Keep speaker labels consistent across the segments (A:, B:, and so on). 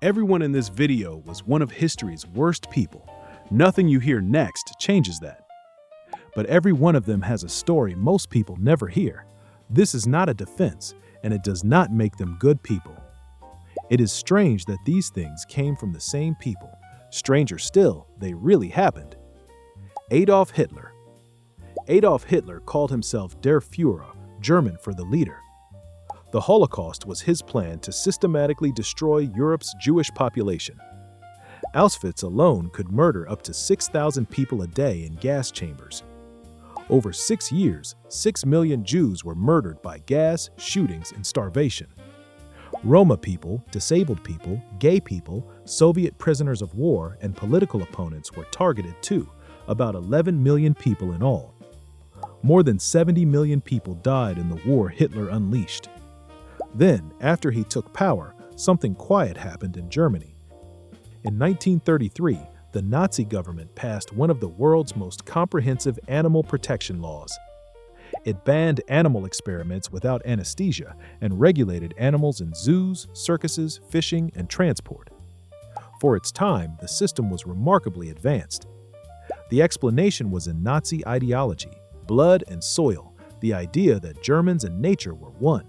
A: Everyone in this video was one of history's worst people. Nothing you hear next changes that. But every one of them has a story most people never hear. This is not a defense, and it does not make them good people. It is strange that these things came from the same people. Stranger still, they really happened. Adolf Hitler. Adolf Hitler called himself Der Führer, German for the leader. The Holocaust was his plan to systematically destroy Europe's Jewish population. Auschwitz alone could murder up to 6,000 people a day in gas chambers. Over 6 years, 6 million Jews were murdered by gas, shootings, and starvation. Roma people, disabled people, gay people, Soviet prisoners of war, and political opponents were targeted too, about 11 million people in all. More than 70 million people died in the war Hitler unleashed. Then, after he took power, something quiet happened in Germany. In 1933, the Nazi government passed one of the world's most comprehensive animal protection laws. It banned animal experiments without anesthesia and regulated animals in zoos, circuses, fishing, and transport. For its time, the system was remarkably advanced. The explanation was in Nazi ideology, blood and soil, the idea that Germans and nature were one.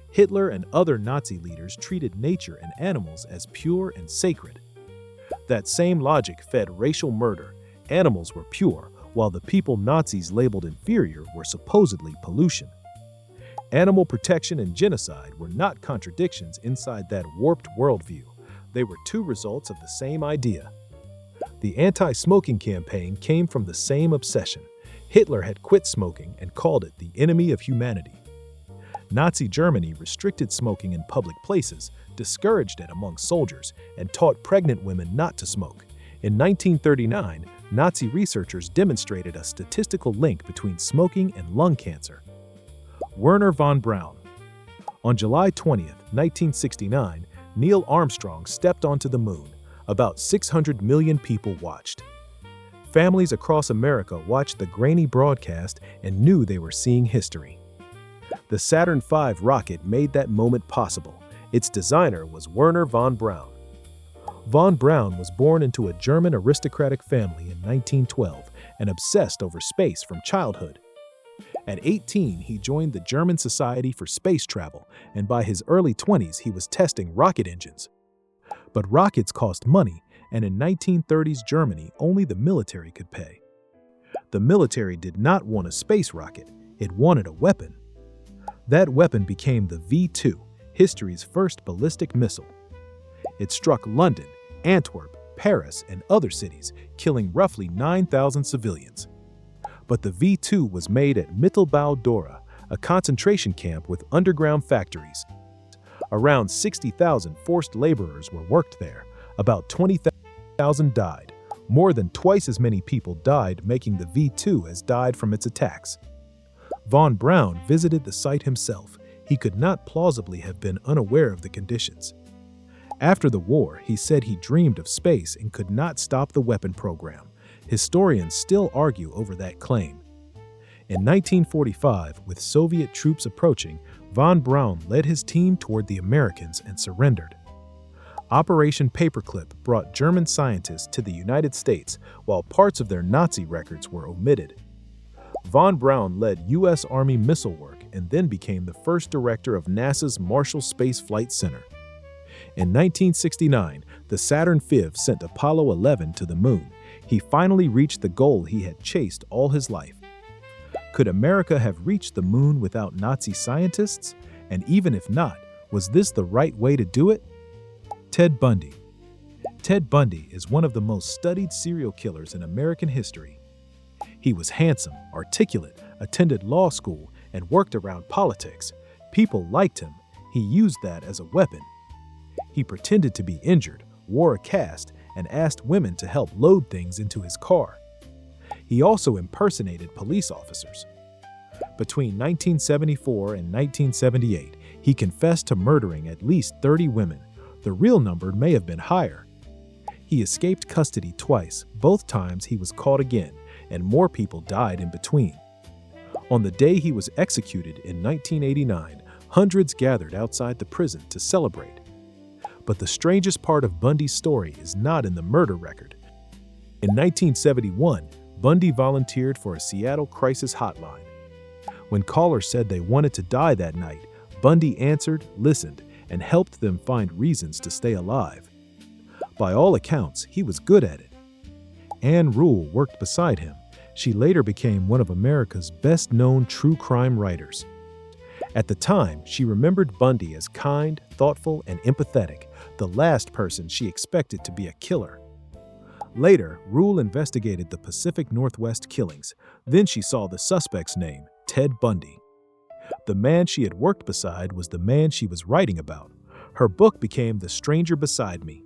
A: Hitler and other Nazi leaders treated nature and animals as pure and sacred. That same logic fed racial murder. Animals were pure, while the people Nazis labeled inferior were supposedly pollution. Animal protection and genocide were not contradictions inside that warped worldview. They were two results of the same idea. The anti-smoking campaign came from the same obsession. Hitler had quit smoking and called it the enemy of humanity. Nazi Germany restricted smoking in public places, discouraged it among soldiers, and taught pregnant women not to smoke. In 1939, Nazi researchers demonstrated a statistical link between smoking and lung cancer. Wernher von Braun. On July 20, 1969, Neil Armstrong stepped onto the moon. About 600 million people watched. Families across America watched the grainy broadcast and knew they were seeing history. The Saturn V rocket made that moment possible. Its designer was Wernher von Braun. Von Braun was born into a German aristocratic family in 1912 and obsessed over space from childhood. At 18, he joined the German Society for Space Travel, and by his early 20s, he was testing rocket engines. But rockets cost money, and in 1930s Germany, only the military could pay. The military did not want a space rocket, it wanted a weapon. That weapon became the V-2, history's first ballistic missile. It struck London, Antwerp, Paris, and other cities, killing roughly 9,000 civilians. But the V-2 was made at Mittelbau-Dora, a concentration camp with underground factories. Around 60,000 forced laborers were worked there. About 20,000 died. More than twice as many people died making the V-2 as died from its attacks. Von Braun visited the site himself. He could not plausibly have been unaware of the conditions. After the war, he said he dreamed of space and could not stop the weapon program. Historians still argue over that claim. In 1945, with Soviet troops approaching, von Braun led his team toward the Americans and surrendered. Operation Paperclip brought German scientists to the United States, while parts of their Nazi records were omitted. Von Braun led U.S. Army missile work and then became the first director of NASA's Marshall Space Flight Center. In 1969, the Saturn V sent Apollo 11 to the moon. He finally reached the goal he had chased all his life. Could America have reached the moon without Nazi scientists? And even if not, was this the right way to do it? Ted Bundy. Ted Bundy is one of the most studied serial killers in American history. He was handsome, articulate, attended law school, and worked around politics. People liked him. He used that as a weapon. He pretended to be injured, wore a cast, and asked women to help load things into his car. He also impersonated police officers. Between 1974 and 1978, he confessed to murdering at least 30 women. The real number may have been higher. He escaped custody twice. Both times he was caught again, and more people died in between. On the day he was executed in 1989, hundreds gathered outside the prison to celebrate. But the strangest part of Bundy's story is not in the murder record. In 1971, Bundy volunteered for a Seattle crisis hotline. When callers said they wanted to die that night, Bundy answered, listened, and helped them find reasons to stay alive. By all accounts, he was good at it. Ann Rule worked beside him. She later became one of America's best-known true crime writers. At the time, she remembered Bundy as kind, thoughtful, and empathetic, the last person she expected to be a killer. Later, Rule investigated the Pacific Northwest killings. Then she saw the suspect's name, Ted Bundy. The man she had worked beside was the man she was writing about. Her book became The Stranger Beside Me.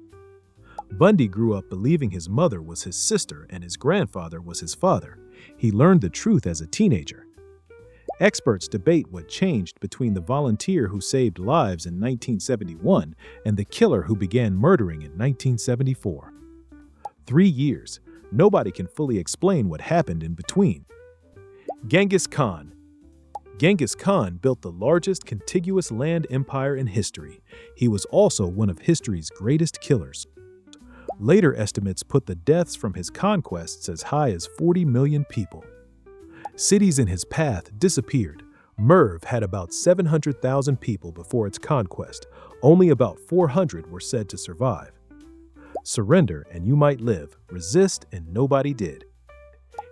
A: Bundy grew up believing his mother was his sister and his grandfather was his father. He learned the truth as a teenager. Experts debate what changed between the volunteer who saved lives in 1971 and the killer who began murdering in 1974. 3 years. Nobody can fully explain what happened in between. Genghis Khan. Genghis Khan built the largest contiguous land empire in history. He was also one of history's greatest killers. Later estimates put the deaths from his conquests as high as 40 million people. Cities in his path disappeared. Merv had about 700,000 people before its conquest. Only about 400 were said to survive. Surrender and you might live. Resist and nobody did.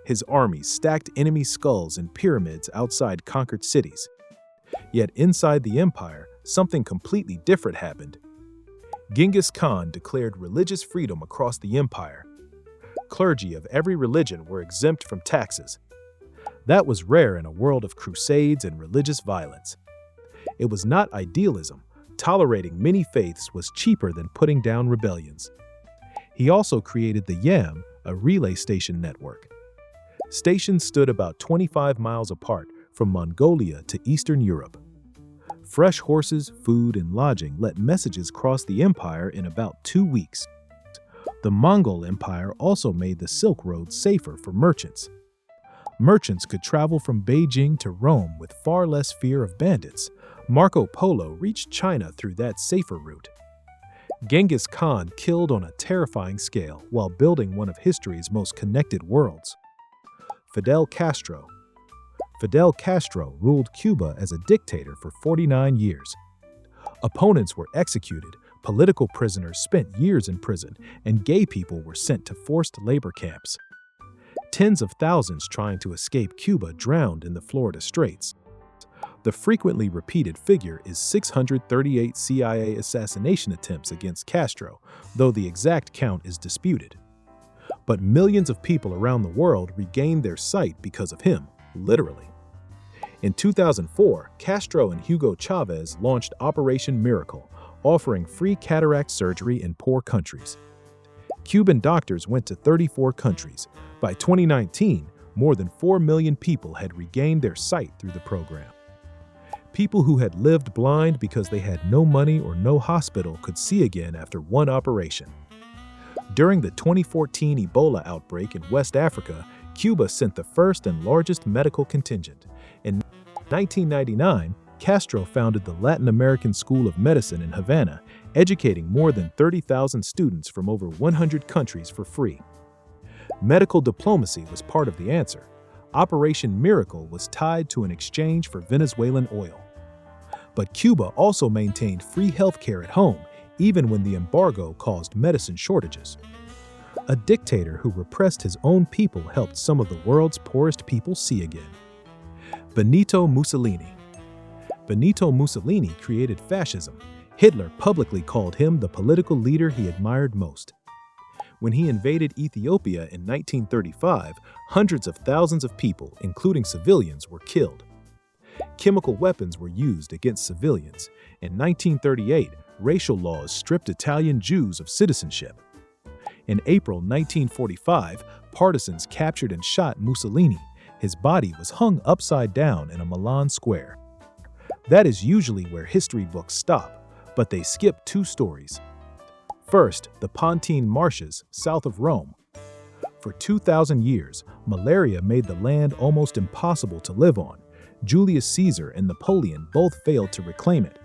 A: His armies stacked enemy skulls in pyramids outside conquered cities. Yet inside the empire, something completely different happened. Genghis Khan declared religious freedom across the empire. Clergy of every religion were exempt from taxes. That was rare in a world of crusades and religious violence. It was not idealism. Tolerating many faiths was cheaper than putting down rebellions. He also created the YAM, a relay station network. Stations stood about 25 miles apart from Mongolia to Eastern Europe. Fresh horses, food, and lodging let messages cross the empire in about 2 weeks. The Mongol Empire also made the Silk Road safer for merchants. Merchants could travel from Beijing to Rome with far less fear of bandits. Marco Polo reached China through that safer route. Genghis Khan killed on a terrifying scale while building one of history's most connected worlds. Fidel Castro. Fidel Castro ruled Cuba as a dictator for 49 years. Opponents were executed, political prisoners spent years in prison, and gay people were sent to forced labor camps. Tens of thousands trying to escape Cuba drowned in the Florida Straits. The frequently repeated figure is 638 CIA assassination attempts against Castro, though the exact count is disputed. But millions of people around the world regained their sight because of him, literally. In 2004, Castro and Hugo Chavez launched Operation Miracle, offering free cataract surgery in poor countries. Cuban doctors went to 34 countries. By 2019, more than 4 million people had regained their sight through the program. People who had lived blind because they had no money or no hospital could see again after one operation. During the 2014 Ebola outbreak in West Africa, Cuba sent the first and largest medical contingent. In 1999, Castro founded the Latin American School of Medicine in Havana, educating more than 30,000 students from over 100 countries for free. Medical diplomacy was part of the answer. Operation Miracle was tied to an exchange for Venezuelan oil. But Cuba also maintained free healthcare at home, even when the embargo caused medicine shortages. A dictator who repressed his own people helped some of the world's poorest people see again. Benito Mussolini. Benito Mussolini created fascism. Hitler publicly called him the political leader he admired most. When he invaded Ethiopia in 1935, hundreds of thousands of people, including civilians, were killed. Chemical weapons were used against civilians. In 1938, racial laws stripped Italian Jews of citizenship. In April 1945, partisans captured and shot Mussolini. His body was hung upside down in a Milan square. That is usually where history books stop, but they skip 2 stories. First, the Pontine Marshes, south of Rome. For 2,000 years, malaria made the land almost impossible to live on. Julius Caesar and Napoleon both failed to reclaim it.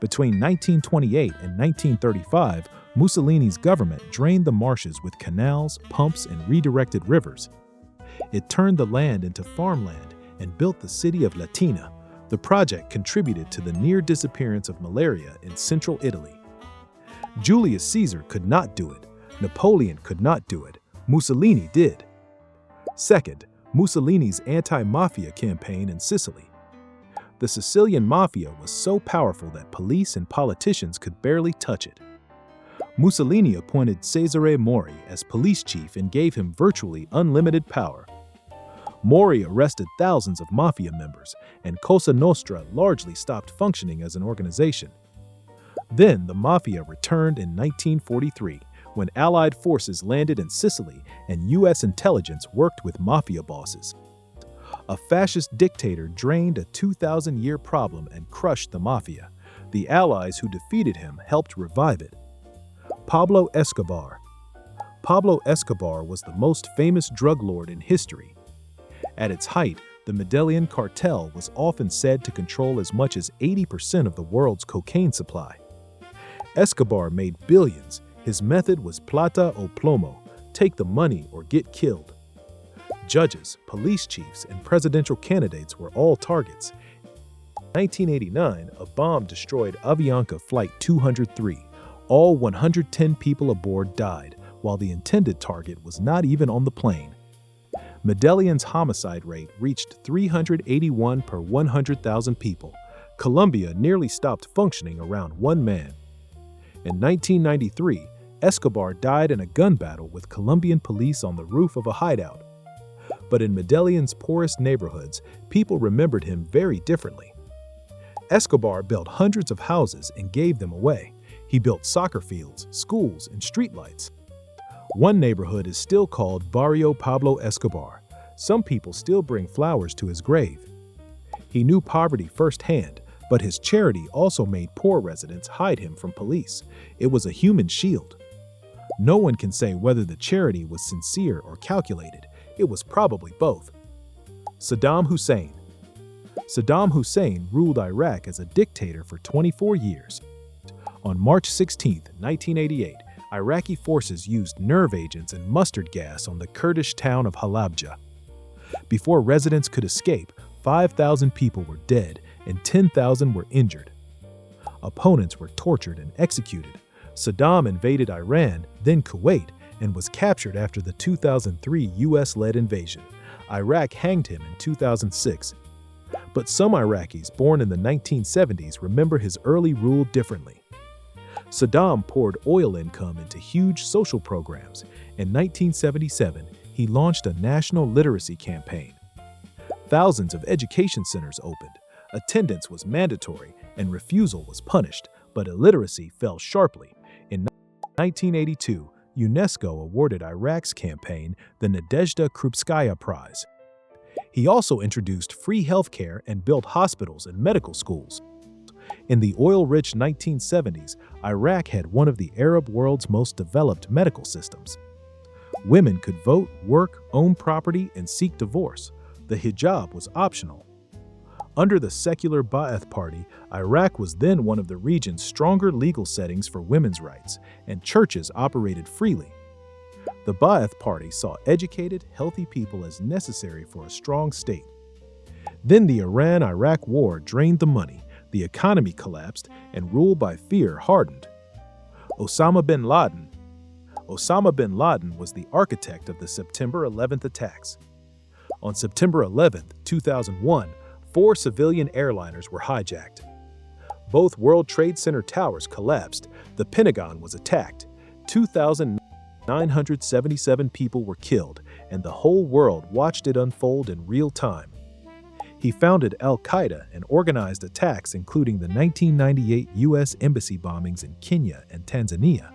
A: Between 1928 and 1935, Mussolini's government drained the marshes with canals, pumps, and redirected rivers. It turned the land into farmland and built the city of Latina. The project contributed to the near disappearance of malaria in central Italy. Julius Caesar could not do it. Napoleon could not do it. Mussolini did. Second, Mussolini's anti-mafia campaign in Sicily. The Sicilian mafia was so powerful that police and politicians could barely touch it. Mussolini appointed Cesare Mori as police chief and gave him virtually unlimited power. Mori arrested thousands of mafia members, and Cosa Nostra largely stopped functioning as an organization. Then the mafia returned in 1943, when Allied forces landed in Sicily and U.S. intelligence worked with mafia bosses. A fascist dictator drained a 2,000-year problem and crushed the mafia. The Allies who defeated him helped revive it. Pablo Escobar. Pablo Escobar was the most famous drug lord in history. At its height, the Medellin cartel was often said to control as much as 80% of the world's cocaine supply. Escobar made billions. His method was plata o plomo, take the money or get killed. Judges, police chiefs, and presidential candidates were all targets. In 1989, a bomb destroyed Avianca Flight 203. All 110 people aboard died, while the intended target was not even on the plane. Medellin's homicide rate reached 381 per 100,000 people. Colombia nearly stopped functioning around one man. In 1993, Escobar died in a gun battle with Colombian police on the roof of a hideout. But in Medellin's poorest neighborhoods, people remembered him very differently. Escobar built hundreds of houses and gave them away. He built soccer fields, schools, and streetlights. One neighborhood is still called Barrio Pablo Escobar. Some people still bring flowers to his grave. He knew poverty firsthand, but his charity also made poor residents hide him from police. It was a human shield. No one can say whether the charity was sincere or calculated. It was probably both. Saddam Hussein. Saddam Hussein ruled Iraq as a dictator for 24 years. On March 16, 1988, Iraqi forces used nerve agents and mustard gas on the Kurdish town of Halabja. Before residents could escape, 5,000 people were dead and 10,000 were injured. Opponents were tortured and executed. Saddam invaded Iran, then Kuwait, and was captured after the 2003 U.S.-led invasion. Iraq hanged him in 2006. But some Iraqis born in the 1970s remember his early rule differently. Saddam poured oil income into huge social programs. In 1977, he launched a national literacy campaign. Thousands of education centers opened. Attendance was mandatory and refusal was punished, but illiteracy fell sharply. In 1982, UNESCO awarded Iraq's campaign the Nadezhda Krupskaya Prize. He also introduced free healthcare and built hospitals and medical schools. In the oil-rich 1970s, Iraq had one of the Arab world's most developed medical systems. Women could vote, work, own property, and seek divorce. The hijab was optional. Under the secular Ba'ath Party, Iraq was then one of the region's stronger legal settings for women's rights, and churches operated freely. The Ba'ath Party saw educated, healthy people as necessary for a strong state. Then the Iran-Iraq war drained the money, the economy collapsed, and rule by fear hardened. Osama bin Laden. Osama bin Laden was the architect of the September 11th attacks. On September 11, 2001, 4 civilian airliners were hijacked. Both World Trade Center towers collapsed. The Pentagon was attacked. 2,977 people were killed, and the whole world watched it unfold in real time. He founded al-Qaeda and organized attacks including the 1998 U.S. embassy bombings in Kenya and Tanzania.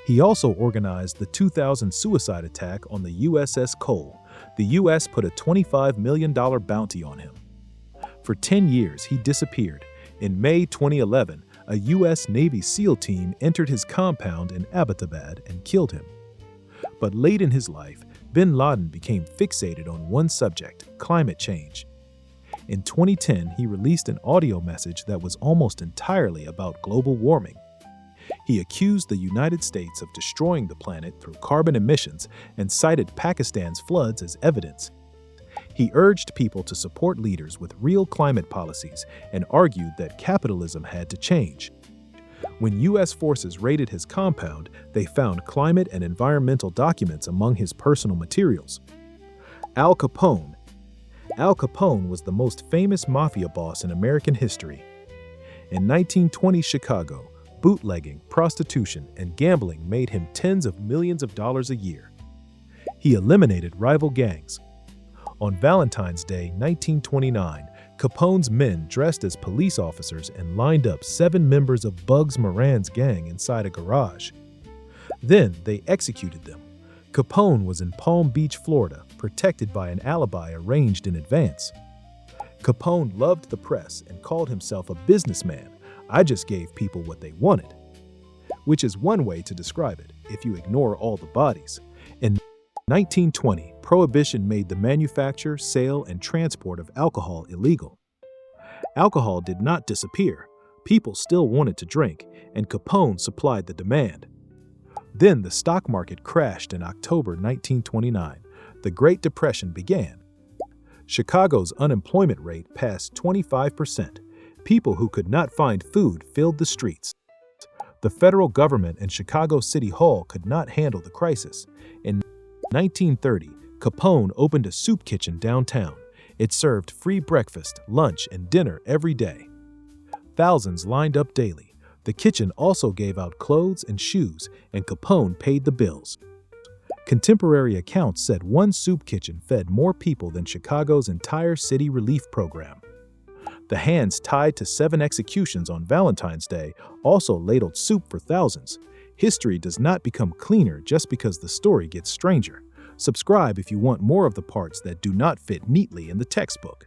A: He also organized the 2000 suicide attack on the USS Cole. The U.S. put a $25 million bounty on him. For 10 years, he disappeared. In May 2011, a U.S. Navy SEAL team entered his compound in Abbottabad and killed him. But late in his life, bin Laden became fixated on one subject: climate change. In 2010, he released an audio message that was almost entirely about global warming. He accused the United States of destroying the planet through carbon emissions and cited Pakistan's floods as evidence. He urged people to support leaders with real climate policies and argued that capitalism had to change. When U.S. forces raided his compound, they found climate and environmental documents among his personal materials. Al Capone. Al Capone was the most famous mafia boss in American history. In 1920 Chicago, bootlegging, prostitution, and gambling made him tens of millions of dollars a year. He eliminated rival gangs. On Valentine's Day 1929, Capone's men dressed as police officers and lined up 7 members of Bugs Moran's gang inside a garage. Then they executed them. Capone was in Palm Beach, Florida, protected by an alibi arranged in advance. Capone loved the press and called himself a businessman. I just gave people what they wanted. Which is one way to describe it, if you ignore all the bodies. In 1920, Prohibition made the manufacture, sale, and transport of alcohol illegal. Alcohol did not disappear. People still wanted to drink, and Capone supplied the demand. Then the stock market crashed in October 1929. The Great Depression began. Chicago's unemployment rate passed 25%. People who could not find food filled the streets. The federal government and Chicago City Hall could not handle the crisis. In 1930, Capone opened a soup kitchen downtown. It served free breakfast, lunch, and dinner every day. Thousands lined up daily. The kitchen also gave out clothes and shoes, and Capone paid the bills. Contemporary accounts said one soup kitchen fed more people than Chicago's entire city relief program. The hands tied to 7 executions on Valentine's Day also ladled soup for thousands. History does not become cleaner just because the story gets stranger. Subscribe if you want more of the parts that do not fit neatly in the textbook.